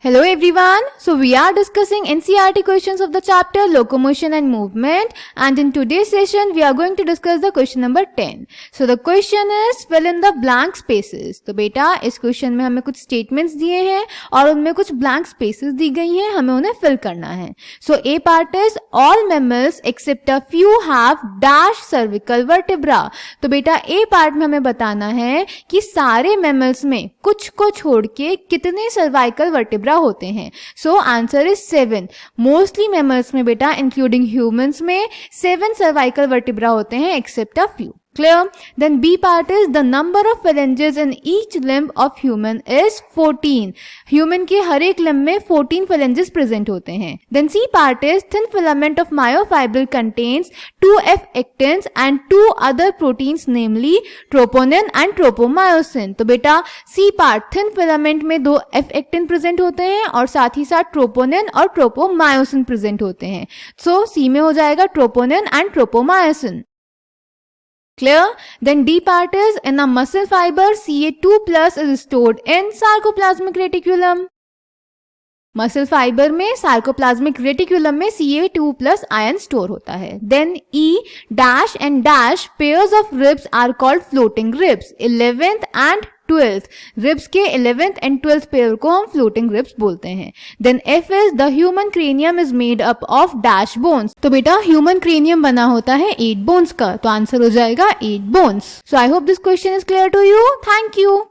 Hello everyone. So we are discussing NCERT questions of the chapter Locomotion and Movement, and in today's session we are going to discuss the question number 10. So the question is fill in the blank spaces. तो बेटा इस question में हमें कुछ statements दिए हैं और उनमें कुछ ब्लैंक स्पेसेस दी गई हैं, हमें उन्हें फिल करना है. So A part is all mammals except a few have dash cervical vertebra. तो बेटा A part में हमें बताना है कि सारे mammals में कुछ को छोड़ के कितने cervical vertebra होते हैं. So answer is 7. Mostly mammals में बेटा इंक्लूडिंग ह्यूमंस में 7 सर्वाइकल वर्टिब्रा होते हैं except a few. Clear? Then B part is the number of phalanges in each limb of human is 14. Human के हर एक limb में 14 phalanges present होते हैं. Then C part is thin filament of myofibril contains 2 F-actins and 2 other proteins namely troponin and tropomyosin. तो बेटा C part thin filament में 2 F-actin present होते हैं और साथ ही साथ troponin और tropomyosin present होते हैं. So C में हो जाएगा troponin and tropomyosin. Clear? Then D part is in a muscle fiber Ca2 plus is stored in sarcoplasmic reticulum. Muscle fibre में सार्कोप्लाज्मिक रेटिकुलम में Ca2 प्लस आयन स्टोर होता है. Then E dash end dash pairs of ribs are called floating ribs. 11th and 12th ribs के 11th and 12th pair को हम floating ribs बोलते हैं. Then F is the human cranium is made up of dash bones. तो बेटा human cranium बना होता है 8 बोन्स का, तो आंसर हो जाएगा 8 bones. So I hope this question is clear to you. Thank you.